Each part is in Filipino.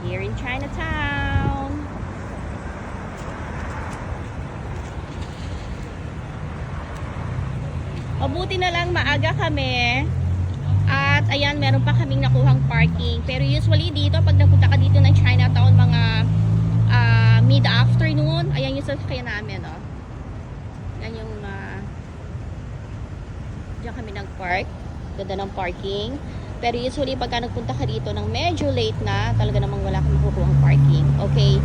here in Chinatown. Mabuti na lang maaga kami. At ayan, meron pa kaming nakuhang parking. Pero usually dito, pag napunta ka dito ng Chinatown, mga mid-afternoon, ayan yung sasakyan namin, oh. Yan yung diyan kami nag-park. Ganda ng parking. Pero usually pagka nagpunta ka dito ng medyo late na, talaga namang wala kang makukuhang parking. Okay,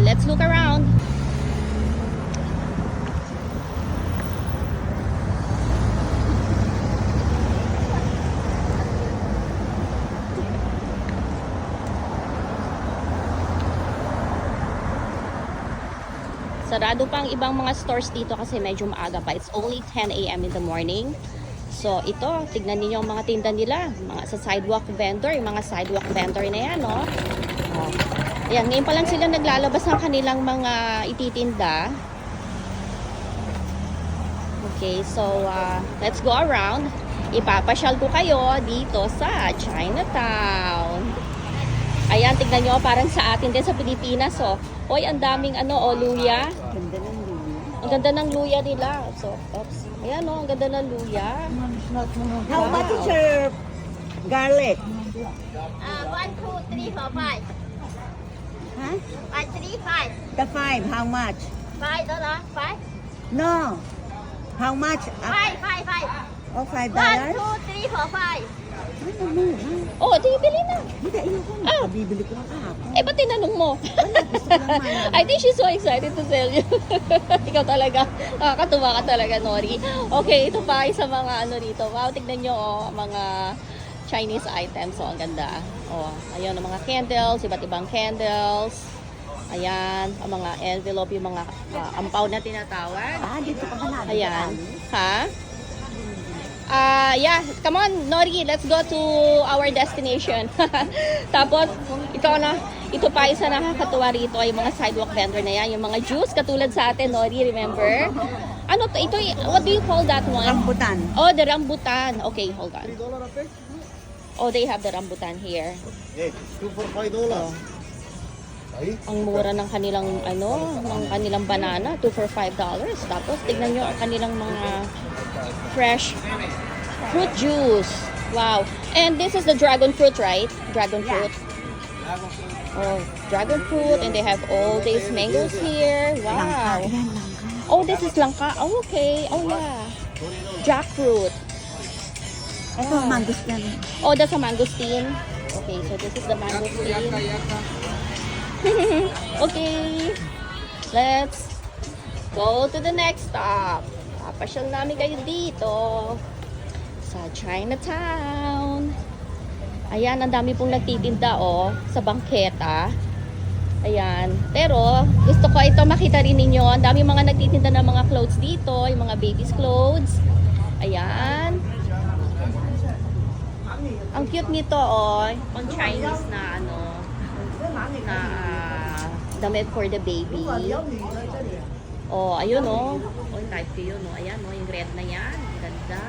let's look around. Sarado pa ang ibang mga stores dito kasi medyo maaga pa. It's only 10 a.m. in the morning. So, ito, tignan niyo yung mga tinda nila. Mga sa sidewalk vendor, yung mga sidewalk vendor na yan, no? Oh. Ayan, ngayon pa lang sila naglalabas ng kanilang mga ititinda. Okay, so, let's go around. Ipapasyal ko kayo dito sa Chinatown. Ayan, tignan nyo, parang sa atin din sa Pilipinas, oh. Oy, ang daming luya. Ganda ng luya. Ang ganda ng luya nila. So, oops. Ayan, oh, ang ganda ng luya. How much is your garlic? 1, 2, 3, 4, 5. Huh? 1, 3, 5. The five, how much? 5 dollar. 5. No. How much? 5, 5, 5. Oh, $5? 1, 2, 3, 4, 5. Ano mo? Oh, di bili na. Hindi, ayoko na. Ah. Bibili ko lang kahapon. Eh, ba't tinanong mo? Wala, gusto ko lang malaman. I think she's so excited to sell you. Ikaw talaga. Nakakatuwa ka talaga, Nori. Okay, ito pa sa mga dito. Wow, tignan nyo, oh, mga Chinese items. Oh, ang ganda. Oh, ayun, ang mga candles, iba't ibang candles. Ayan, ang mga envelope, yung mga ampaw na tinatawag. Dito ka ba na? Ayan. Ha? Yeah, come on, Nori, let's go to our destination. Tapos, ito pa isa nakakatuwa rito ay mga sidewalk vendor na yan, yung mga juice katulad sa atin, Nori, remember? Ano to? Ito, what do you call that one? Rambutan. Oh, the rambutan. Okay, hold on. Oh, they have the rambutan here. Hey, 2 for $5. Ang mura ng kanilang ng kanilang banana, 2 for $5. Tapos tignan nyo ang kanilang mga fresh fruit juice. Wow. And this is the dragon fruit, right? Dragon fruit. Oh, dragon fruit, and they have all these mangoes here. Wow. Oh, this is langka. Oh, okay. Oh, yeah. Jackfruit. Ito, mangosteen. Oh, that's a mangosteen. Okay, so this is the mangosteen. Okay, let's go to the next stop. Papasyal namin kayo dito sa Chinatown. Ayan, ang dami pong nagtitinda sa bangketa. Ayan, pero gusto ko ito makita rin ninyo. Ang dami mga nagtitinda ng mga clothes dito, yung mga baby's clothes. Ayan. Ang cute nito, pang Chinese na na damit for the baby. Oh, ayun oh. Oh, type ko yun oh. Ayan oh, yung red na yan. Ganda.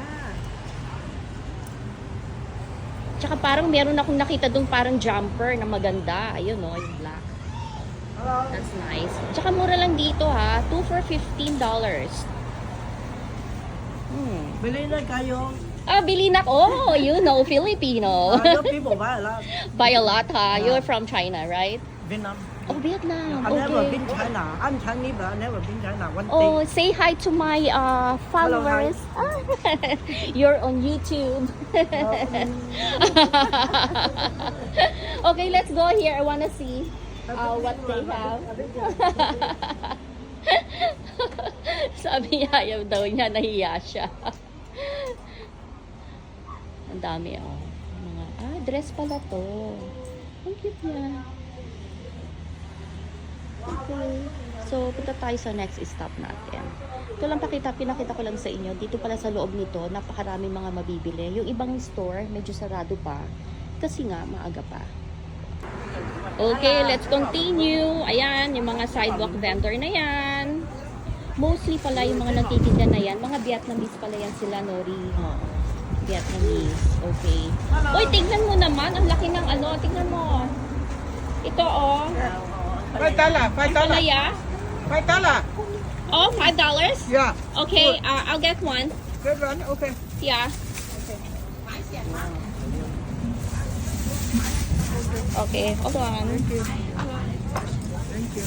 Tsaka parang meron akong nakita dong parang jumper na maganda. Ayun oh, yung black. That's nice. Tsaka mura lang dito ha. 2 for $15. Bili na kayo. Bili na. Oh, you know, Filipino. People buy a lot. Buy a lot ha. You're from China, right? Vietnam. Oh, Vietnam. I've never Okay. been China. I'm Chinese, but I've never been China. One Oh, thing. say hi to my followers. You're on YouTube. Okay, let's go here. I wanna see what they have. Sabi niya, ayaw daw niya, nahiya siya. Ang dami mga, dress pala to. Ang cute niya. Okay. So, punta tayo sa next stop natin. Ito lang pinakita ko lang sa inyo. Dito pala sa loob nito, napakaraming mga mabibili. Yung ibang store, medyo sarado pa. Kasi nga, maaga pa. Okay, let's continue. Ayan, yung mga sidewalk vendor na yan. Mostly pala yung mga nagtitinda na yan. Mga Vietnamese pala yan sila, Nori. Vietnamese. Okay. Uy, tignan mo naman. Ang laki ng tignan mo. Ito, oh. $5, Palaya. $5. Oh, $5? Yeah, Okay, I'll get one. good one. Okay. Yeah. Okay, hold on. Thank you.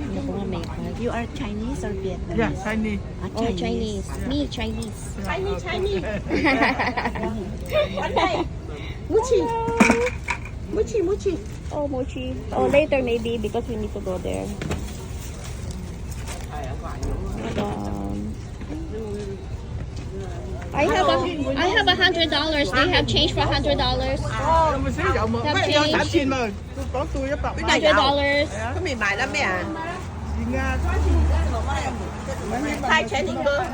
Ano ko nga make up? You are Chinese or Vietnamese? Yeah, Chinese. Oh, Chinese. Me, Chinese. Muchi. Muchi, muchi. Oh, mochi. Oh, later maybe because we need to go there. I have $100. They have change for $100. Cho mình xíu dạo một Làm mấy chi? giờ 8 mà có tôi với bạn $100. Có mì mại lắm mẹ à? chị Nga 2 钱一个，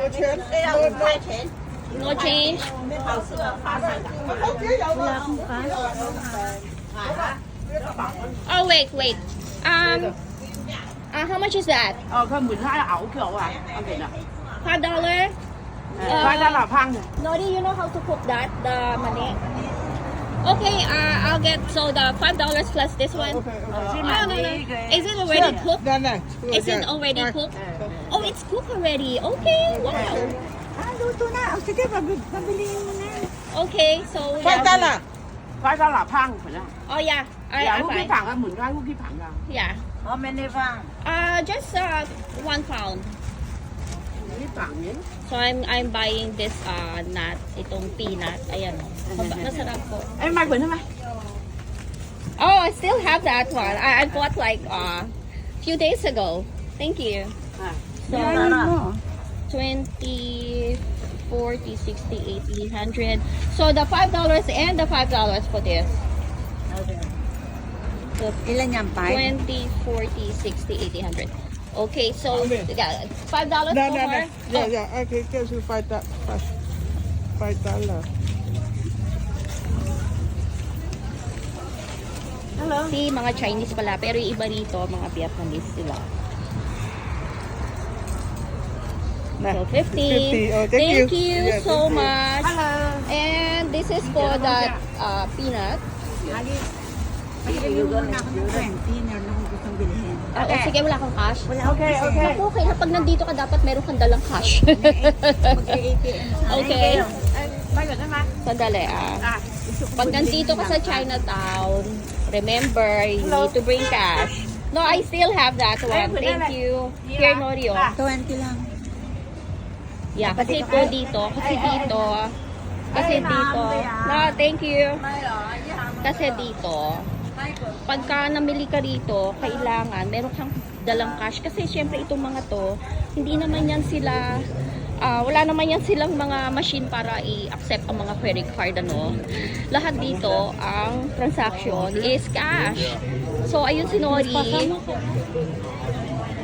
这要5块钱。 No change. Oh, wait. How much is that? 佢門口有牛腳啊，我記得。 $5? $5烹嘅。 Nori, you know how to cook that? The mani? Okay, I'll get so the $5 plus this one. Oh, no. Is it already cooked? đây này Is it already cooked? Oh, it's cooked already. Okay, wow. Luto na. O sige, pabilihin mo na. Okay, so $5 $5烹佢啦。 oh yeah, I 有 cookie buy. 棚嘅，門街 cookie 棚㗎。 Yeah. How many 飯？ Just 1 pound. Cookie 棚嘅。 So I'm buying this nut, itong peanut. Ayan oh. Masarap po. 誒買盤啊買。 Oh, I still have that one. I bought like few days ago. Thank you. So 20, 40, 60, 80, 100. So the $5 and the $5 for this. So Ilan yan, 20, 40, 60, 80, 100. Okay, so yeah, $5 đây so đây far. này dạ dạ ai cái kêu sư $5 Si mga Chinese pala, pero yung iba rito, mga Vietnamese sila. So 50. Oh, Thank you Yeah, so thank you. much. And this is for that peanut. Bilhin mo na ako ng 20. Meron akong gustong bilhin. Oh, sige, wala kang cash. Okay. Naku, kaya pag nandito ka, dapat meron kang dalang cash. Mag-ATM. Okay. Bago naman. Sandali Pag nandito ka sa Chinatown, remember, you need to bring cash. No, I still have that one. Thank you. Here, Norio. 20 lang. Yeah, kasi po dito. No, thank you. Kasi dito, pagka namili ka rito, kailangan meron kang dalang cash. Kasi syempre itong mga to, hindi naman yan sila, wala naman yan silang mga machine para i-accept ang mga credit card, ano. Lahat dito, ang transaction is cash. So, ayun si Nori.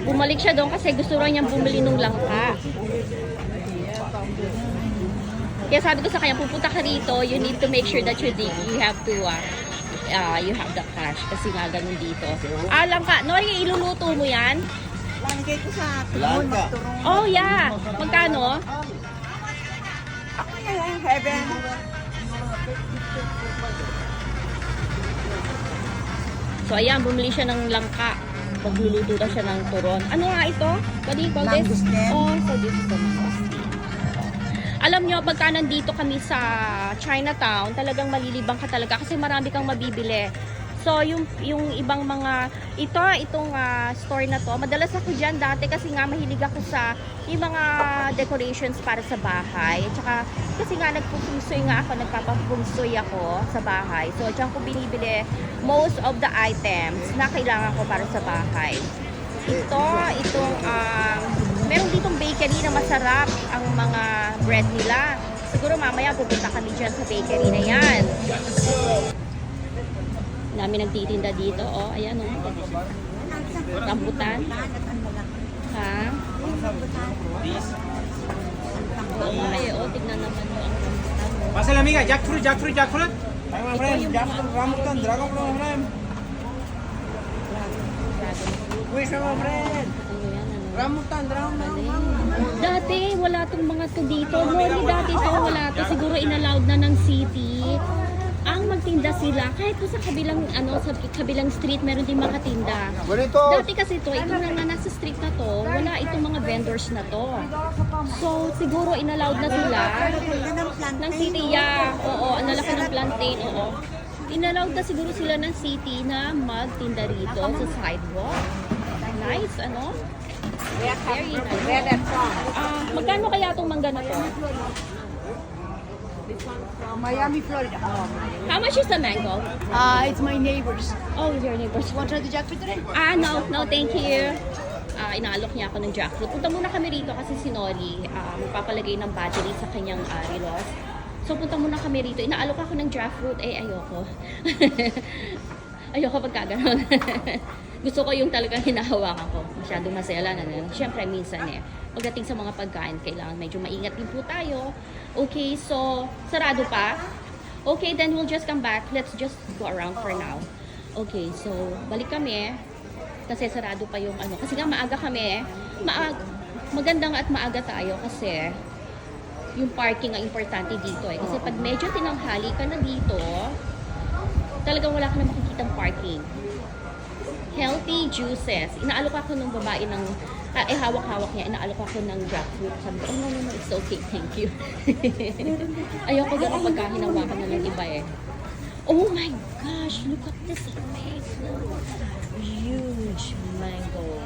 Bumalik siya doon kasi gusto raw niyang bumili nung langka. Kaya sabi ko sa kanya, pupunta ka rito, you need to make sure that you have to, you have the cash. Kasi nga ganun dito. Langka. Nori, iluluto mo yan? Langkay ko sa Langka. magturong. Oh, yeah. Magkano? Ako na yan, Heaven. So, ayan, bumili siya ng langka. Magluluto na siya ng turon. Ano nga ito? What do you call this? Mangosteen. Oh, so this is the mangosteen. Alam nyo, pagka nandito kami sa Chinatown, talagang malilibang ka talaga kasi marami kang mabibili. So, yung ibang mga, itong store na to, madalas ako dyan dati kasi nga mahilig ako sa yung mga decorations para sa bahay. At saka, kasi nga nagpupungsoy nga ako, nagpapapungsoy ako sa bahay. So, dyan ko binibili most of the items na kailangan ko para sa bahay. Meron ditong bakery na masarap ang mga bread nila. Siguro mamaya pupunta kami dyan sa bakery na yan. Dami nagtitinda dito. Oh, ayan oh. Rambutan. Ha? Ay, oh, tignan naman mo ang rambutan. Pásale amiga, jackfruit. Ito yung Rambutan, dragon fruit, friend. Where's our friend? Ano yan, ano? Rambutan, dragon. Dati, wala tong mga to dito. Nori, dati to, wala to. Siguro City, ang magtinda sila, kahit po sa kabilang street, meron din makatinda. Dati kasi itong nga nasa street na to, wala itong mga vendors na to. So, siguro inallowed na sila ng city, oo, ang lalaki ng plantain, oo. Inallowed na siguro sila ng city na magtinda rito sa sidewalk. Nice, ano? Very nice. Magkano kaya itong mangga na to? Miami, Florida. How much is the mango? It's my neighbors. Oh, your neighbors. Want to try the jackfruit today? No, thank you. Inaalok niya ako ng jackfruit. Punta muna kami rito kasi si Nori, magpapalagay ng battery sa kanyang relos. So, punta muna kami rito. Inaalok ako ng jackfruit. Ayoko. Ayoko pagkaganon. Gusto ko yung talagang hinahawakan ko. Masyadong masela na. Siyempre, minsan pagdating sa mga pagkain, kailangan medyo maingat din po tayo. Okay, so, sarado pa? Okay, then we'll just come back. Let's just go around for now. Okay, so, balik kami. Kasi sarado pa yung ano. Kasi nga maaga kami. Maganda nga at maaga tayo kasi yung parking ang importante dito eh. Kasi pag medyo tinanghali ka na dito, talagang wala ka na makikitang parking. Healthy juices. Inaalok ako ng babae ng hawak-hawak niya, inaalok ako ng jackfruit. Sabi ko, oh, no, it's okay, thank you. Ayoko ganun pagka hinawakan na ng iba eh. Oh my gosh, look at this amazing, huge mango.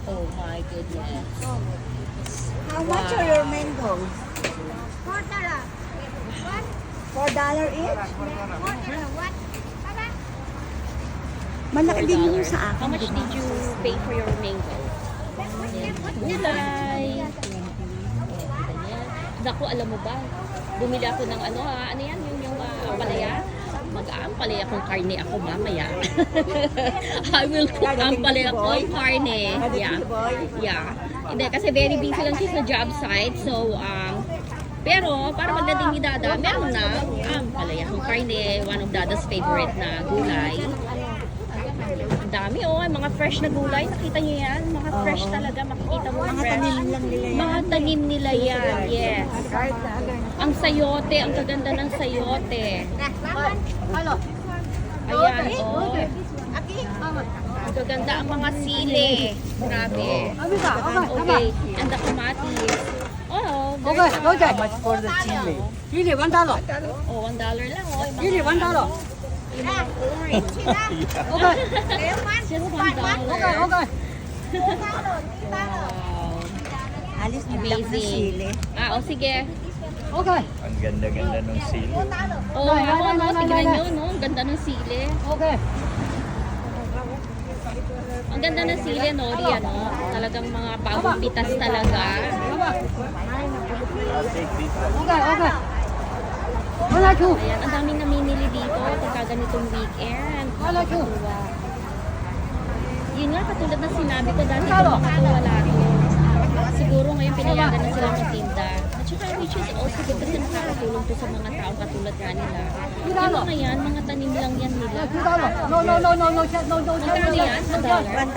Oh my goodness. How much are your mangoes? $4. $4 each? $4. What? Baba. Malaki din $4. yung sa akin. How much did you pay for your mango? Gulay. Naku, alam mo ba? Bumili ako ng ano yan, yung palaya. Mag-aampalaya kung karne ako mamaya. I will cook ampalaya ko karne. Yeah. Hindi, kasi very busy lang siya sa job site. So, pero, para pagdating ni Dada, meron na ampalaya kung karne. One of Dada's favorite na gulay. Ang dami mga fresh na gulay. Nakita niyo yan? Mga fresh talaga. Makikita mo Mga fresh. tanim lang nila yan. Mga tanim nila yan. Yes. Ang sayote. Ang kaganda ng sayote. Halo. Ayan, Ang kaganda ang mga sili. Grabe. Okay. And the kamatis. Oh, there's okay. How much for the chili? Really, $1. Oh, $1 lang. Really, $1. Yung mga orange. Okay. Just $1. Okay. Wow. Alis na lang ng Amazing. sili. Sige. Okay. Ang ganda-ganda ng sili. Oh, tignan nyo, no? Ang ganda ng sili. Okay. Ang ganda ng sili, Nori, ano? Talagang mga bagong pitas talaga. Okay. Wala to. Ayan, ang daming namimili dito pagka ganitong weekend. Wala to. Yun nga, katulad na sinabi ko dati kung makakawala to. Siguro ngayon pinayagan na sila magtinda. At saka which is also good kasi nakakatulong to sa mga tao katulad nga nila. Yung mga yan, mga tanim lang yan nila. No. Magkano yan? $1? $1.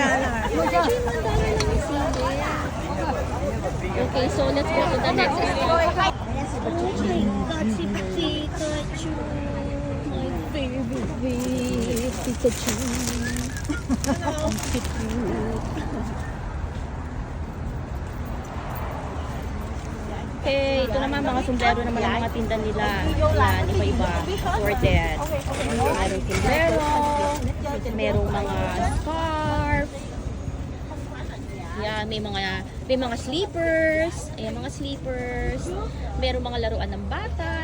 Actually, $1 lang yung sili. Okay, so let's go to the next stop. Oh my God, si Pikachu. My favorite Pikachu. Ang cute. Okay, ito naman mga sombrero naman ang mga tinda nila. Yan, iba-iba. Sorted. Merong sombrero, merong mga scarf. Yan, may mga sleepers. Ayan, mga sleepers. Merong mga laruan ng bata.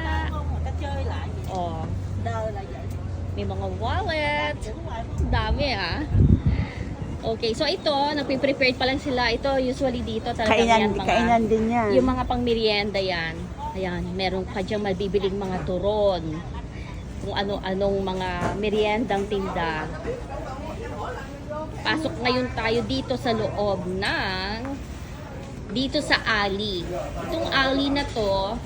Oh. May mga wallet. Dami Okay, so ito, nagpe-prepared pa lang sila. Ito, usually dito talagang Kainan din yan. yung mga pang merienda yan. Ayan, meron ka dyan mabibiling mga turon. Kung ano-anong mga meriendang tinda. Pasok ngayon tayo dito sa loob dito sa alley. Itong alley na to,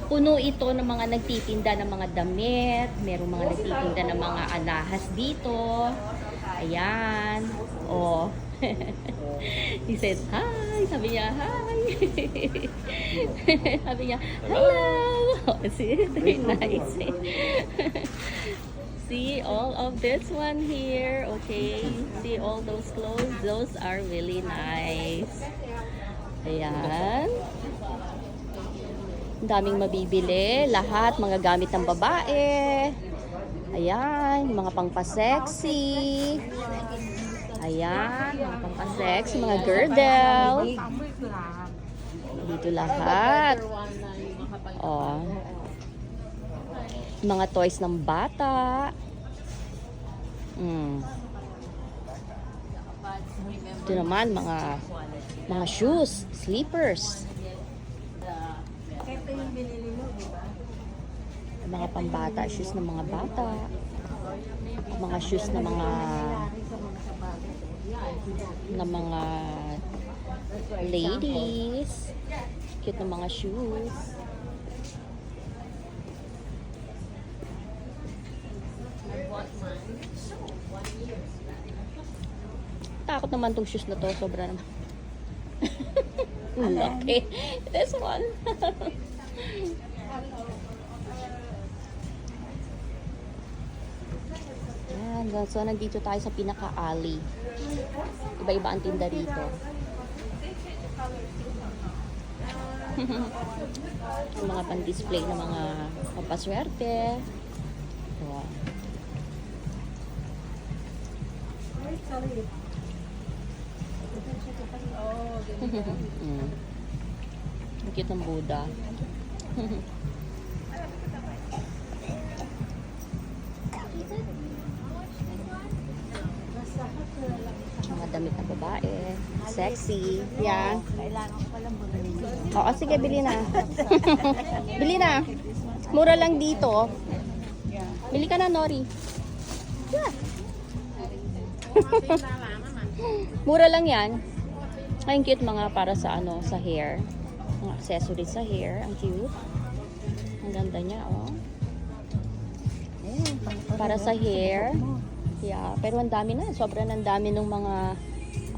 puno ito ng mga nagtitinda ng mga damit. Merong mga nagtitinda ng mga alahas dito. Ayan. Oh. He said, hi. Sabi niya, hi. Sabi niya, hello! See, very nice. See all of this one here, okay? See all those clothes? Those are really nice. Ayan. Ang daming mabibili. Lahat, mga gamit ng babae. Ayan, mga pangpa-sexy. Ayan, mga pangpa-sexy, mga girdle. Dito lahat. Oh. Mga toys ng bata. Ito naman, mga shoes, slippers. Mga pambata, shoes ng mga bata. Mga shoes ng mga ladies. Cute ng mga shoes. Takot naman tong shoes na to, sobra naman. Laki. This one. Ayan, so nandito tayo sa pinaka-alley. Iba-iba ang tinda rito. Yung mga pan-display na mga pampaswerte. Wow. Ang cute ng Buddha. Mga damit ng babae. Sexy. Yeah. Kailangan ko palang bumili. Oo, sige, bili na. Bili na. Mura lang dito. Bili ka na, Nori. Yeah. Mura lang yan. Ang cute mga para sa ano, sa hair. Mga accessories sa hair. Ang cute. Ang ganda niya, oh. Para sa hair. Yeah, pero ang dami na. Sobrang ang dami ng mga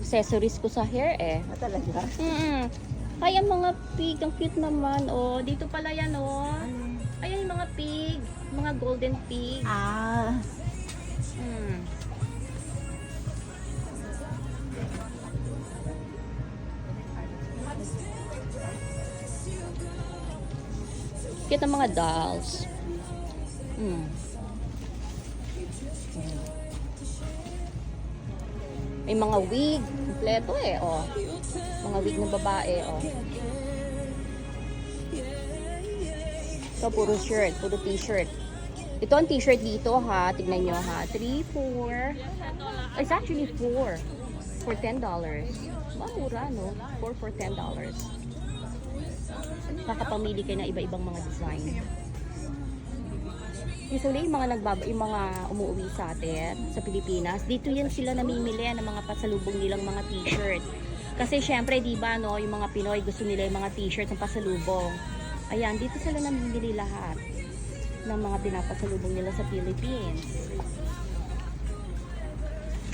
accessories ko sa hair eh. Talaga? Ay, ang mga pig. Ang cute naman, oh. Dito pala yan, oh. Ayan yung mga pig. Mga golden pig. Ah. Cute ng mga dolls. May mga wig. Kompleto eh, oh. Mga wig ng babae, oh. Ito, puro shirt. Puro t-shirt. Ito ang t-shirt dito, ha. Tignan nyo, ha. 3, 4. It's actually 4. For $10. Mura, no? 4 for $10. Nakapamili kayo ng iba-ibang mga design. Usually, yung mga umuwi sa atin, sa Pilipinas, dito yan sila namimili ng mga pasalubong nilang mga t-shirt. Kasi syempre, di ba, no, yung mga Pinoy gusto nila yung mga t-shirt ng pasalubong. Ayan, dito sila namimili lahat ng mga pinapasalubong nila sa Philippines.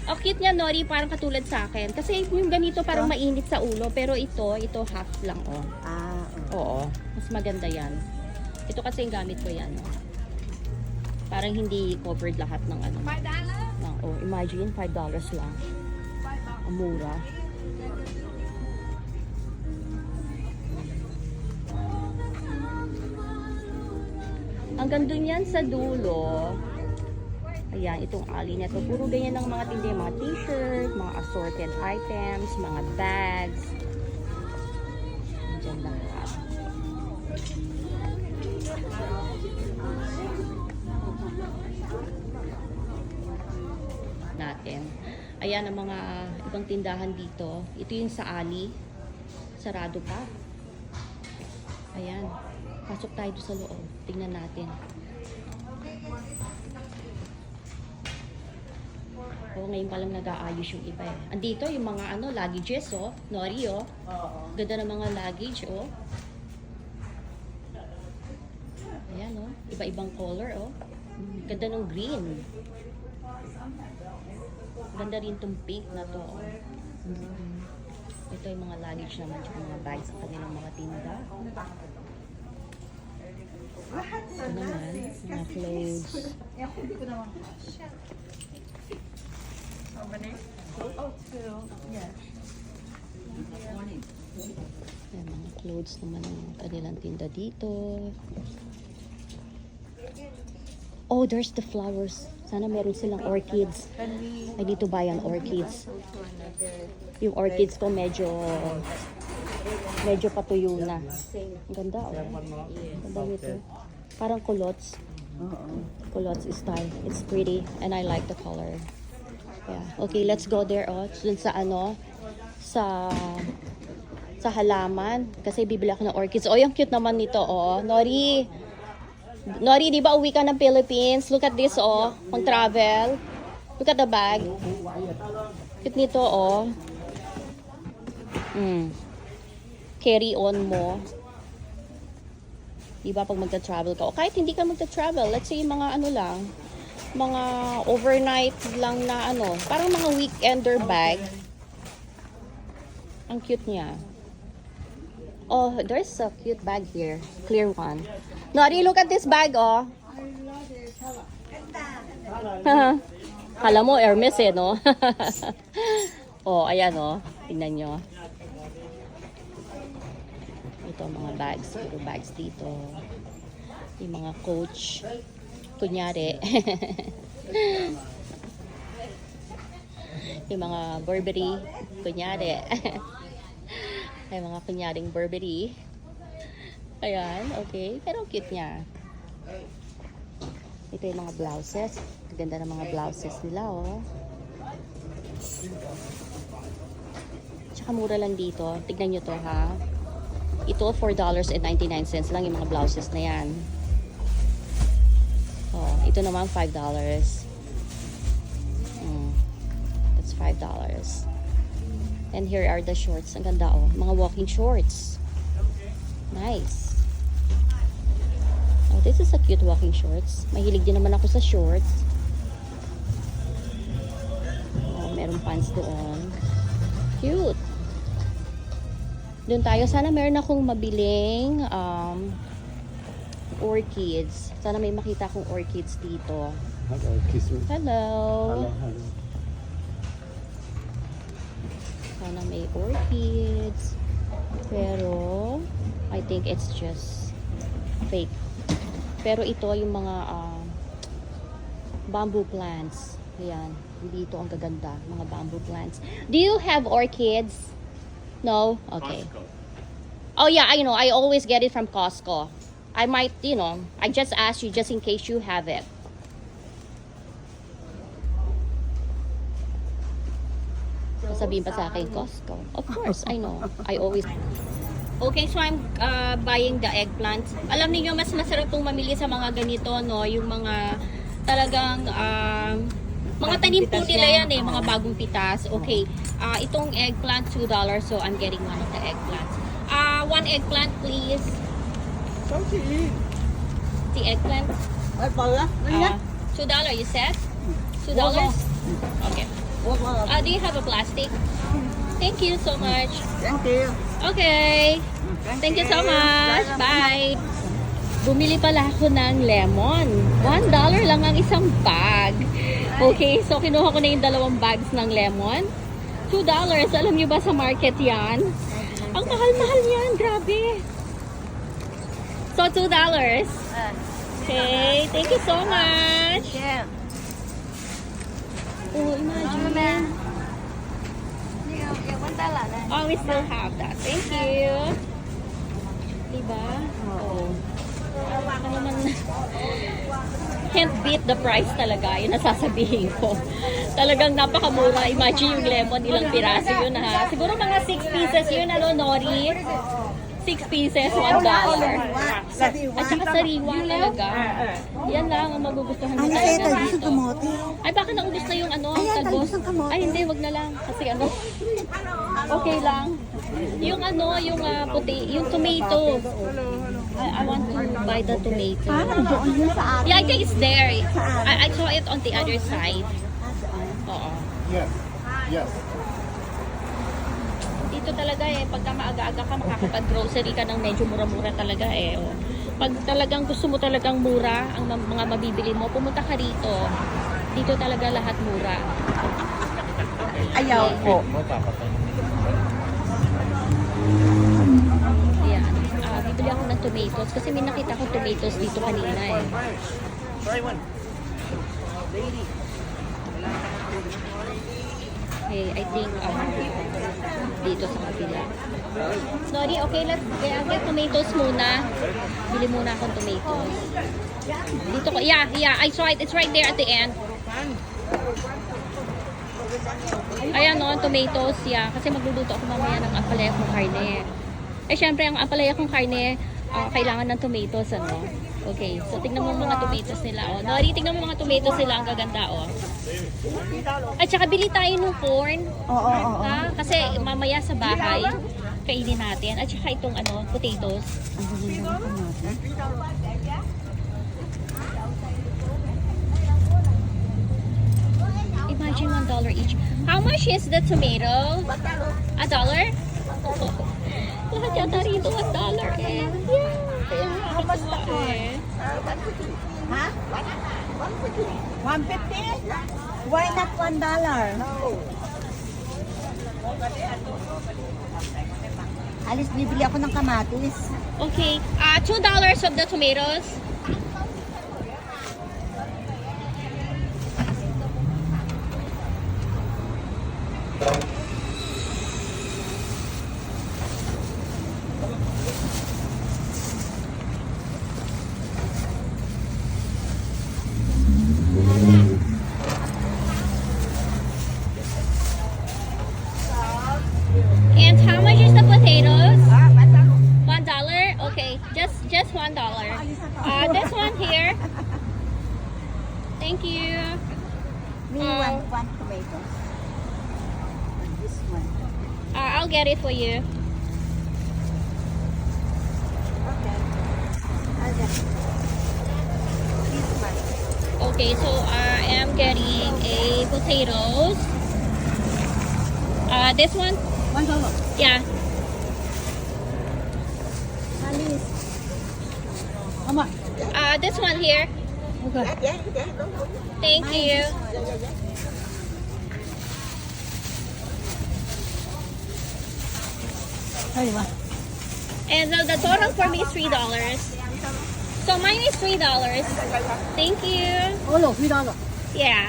Oh, cute niya, Nori, parang katulad sa akin. Kasi yung ganito parang mainit sa ulo, pero ito half lang, oh. Ah, Oo, mas maganda yan. Ito kasi yung gamit ko yan, oh. Parang hindi covered lahat ng ano. Oh, imagine, $5 lang. Ang mura. Hanggang dun yan sa dulo. Ayan, itong alley na to. Puro ganyan ng mga tindi, mga t-shirt, mga assorted items, mga bags. Diyan lahat. Natin. Ayan ang mga ibang tindahan dito. Ito yung sa alley. Sarado pa. Ayan. Pasok tayo sa loob. Tingnan natin. Oo, ngayon pa lang nag-aayos yung iba eh. Andito yung mga ano, luggages, oh. Nori, oh. Ganda ng mga luggage, oh. Ayan, oh. Iba-ibang color, oh. Ganda ng green. Ganda rin tong pink na to, oh. Ito yung mga luggage naman, tsaka mga bags sa kanilang mga tinda. Ito naman, mga clothes. Ayan, mga clothes naman yung kanilang tinda dito. Oh, there's the flowers. Sana meron silang orchids. I need to buy an orchids. Yung orchids ko medyo patuyo na. Ang ganda, oh. Ang ganda nito. Parang culottes. Culottes style. It's pretty and I like the color. Yeah. Okay, let's go there, oh. Dun sa ano, sa halaman. Kasi bibili ako ng orchids. Oh, yung cute naman nito, oh. Nori, di ba uwi ka ng Philippines? Look at this, oh. Pang travel. Look at the bag. Cute nito, oh. Carry on mo. Di ba pag magta-travel ka? O kahit hindi ka magta-travel, let's say mga ano lang, mga overnight lang na ano, parang mga weekender bag. Ang cute niya. Oh, there's a cute bag here. Clear one. Nori, look at this bag, oh. Kala mo, Hermes eh, no? Oh, ayan, oh. Tingnan nyo. Ito, mga bags. Puro bags dito. Yung mga Coach. Kunyari. Yung mga Burberry. Kunyari. Ay, mga kunyaring Burberry. Ayan, okay. Pero cute niya. Ito yung mga blouses. Ganda ng mga blouses nila, oh. Tsaka mura lang dito. Tignan nyo to, ha. Ito, $4.99 lang yung mga blouses na yan. Oh, ito naman, $5. That's $5. And here are the shorts. Ang ganda, oh. Mga walking shorts. Nice. Oh, this is a cute walking shorts. Mahilig din naman ako sa shorts. Oh, meron pants doon. Cute. Doon tayo. Sana meron akong mabiling orchids. Sana may makita akong orchids dito. Hello, kiss me. Hello. Hello. Sana may orchids. Pero, I think it's just fake. Pero ito yung mga bamboo plants. Ayan. Dito ang gaganda. Mga bamboo plants. Do you have orchids? No? Okay. Costco. Oh yeah, I know. I always get it from Costco. I might, I just asked you just in case you have it. Sabihin pa sa akin, Costco. Of course, I know. I always... Okay, so I'm buying the eggplant. Alam niyo mas masarap pong mamili sa mga ganito, no? Yung mga talagang... mga tanim po nila yan eh, mga bagong pitas. Okay, itong eggplant, $2. So, I'm getting one of the eggplants. One eggplant, please. The eggplant. Ay, pala. $2, you said? $2? Okay. Do you have a plastic? Thank you so much. Thank you. Okay. Thank you so much. Bye. Bumili pala ako ng lemon. $1 lang ang isang bag. Okay, so kinuha ko na yung 2 bags ng lemon. $2. Alam niyo ba sa market yan? Ang mahal-mahal yan. Grabe. So, $2. Okay, thank you so much. Yeah. Oh, imagine. Oh, we still have that. Thank you. Diba? Oh. Ano naman, can't beat the price talaga. Yun nasasabihin ko. Talagang napakamura. Imagine yung lemon, ilang piraso yun ha. Siguro mga 6 pieces yun, ano, Nori? 6 pieces, $1. At saka sariwa talaga. Yan lang ang magugustuhan mo talaga dito. Ay, baka naubos na yung ano, talbos. Ay, hindi, wag na lang. Kasi ano, okay lang. Yung ano, yung puti, yung tomato. I want to buy the tomato. Yeah, I think it's there. I saw it on the other side. Oo. Yes. Yes. Dito dito talaga eh, pagka maaga-aga ka, makakapag-grocery ka ng medyo mura-mura talaga eh. Oh. Pag talagang gusto mo talagang mura ang mga mabibili mo, pumunta ka rito. Dito talaga lahat mura. Ayaw po. Mo, papatayin. Ayan. Bibili ako ng tomatoes kasi may nakita ko tomatoes dito kanina eh. Okay, I think dito sa kapila. Sorry, okay, let's get tomatoes muna. Bili muna akong tomatoes. Dito ko, yeah, I saw it. It's right there at the end. Ayan no, tomatoes, yeah. Kasi magluluto ako mamaya ng ampalaya kong karne. Eh, syempre, ang ampalaya kong karne, kailangan ng tomatoes, ano. Okay, so tignan mo mga tomatoes nila, oh. Nori, tignan mo mga tomatoes nila, ang gaganda, oh. At saka bili tayo ng corn. Oo. Ha? Kasi mamaya sa bahay, kainin natin. At saka itong, ano, potatoes. Imagine $1 each. How much is the tomato? $1? Lahat yata rito $1 eh. Yeah. Kaya nakakatuwa eh. Ha? 150? Why not $1? Alis, bibili ako ng kamatis. Okay. $2 of the tomatoes. And how much is the potatoes? $1? Okay, just $1. This one here. Thank you. Me one tomato. This one. I'll get it for you. Okay. I'll get it. This one. Okay, so I am getting a potatoes. This one? $1. Yeah. Alis. How much? This one here. Okay. Thank you. And the total for me is $3. So mine is $3. Thank you. $3. Yeah.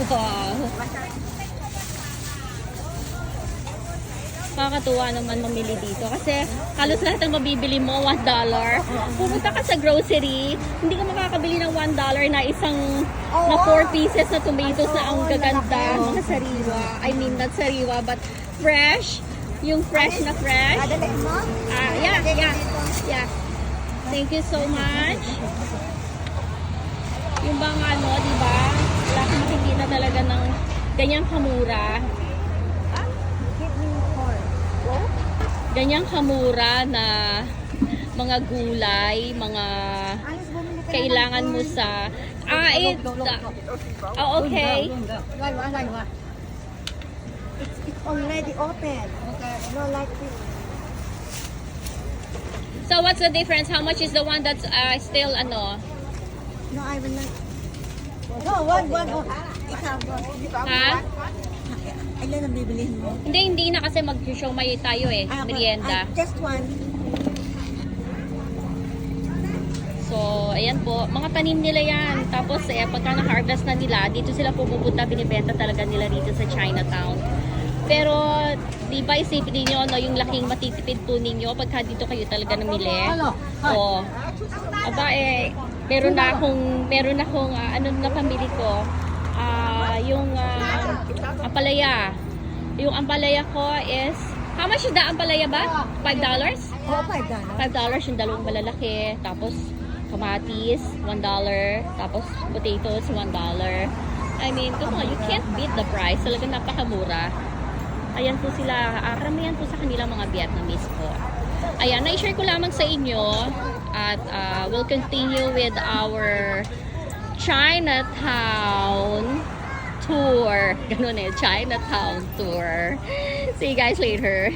Wow. Nakakatuwa naman mamili dito kasi halos lahat ng mabibili mo $1. Pumunta ka sa grocery, hindi ka makakabili ng $1 na isang na 4 pieces na tomatoes na ang gaganda, mga sariwa. I mean, not sariwa but fresh. Yung fresh na fresh. Adalhin mo? Yeah. Thank you so much. Yung bang ano, di ba? Wala kang makikita talaga ng ganyang kamura. Ganyang kamura na mga gulay, mga kailangan mo sa... okay. It's already open. Okay. No, like this. So what's the difference? How much is the one that's still ano? No, I will not. No, one. Ikaw, one. Ha? Ilan ang bibilihin mo? Hindi na kasi mag-show may tayo eh, merienda. Just one. So, ayan po, mga tanim nila yan. Tapos pagka na-harvest na nila, dito sila pupunta, binibenta talaga nila dito sa Chinatown. Pero, di ba isipin niyo no, yung laking matitipid po ninyo pagka dito kayo talaga namili. O, aba meron na akong ano na pamili ko. Yung ampalaya. Yung ampalaya ko is, how much is the ampalaya ba? $5? Oh, $5. $5 yung dalawang malalaki. Tapos, kamatis, $1. Tapos, potatoes, $1. I mean, come on, you can't beat the price. Talagang napakamura. Ayan po sila. Karamihan po sa kanilang mga Vietnamese po. Ayan, na-share ko lamang sa inyo. At we'll continue with our Chinatown tour. Ganun eh, Chinatown tour. See you guys later.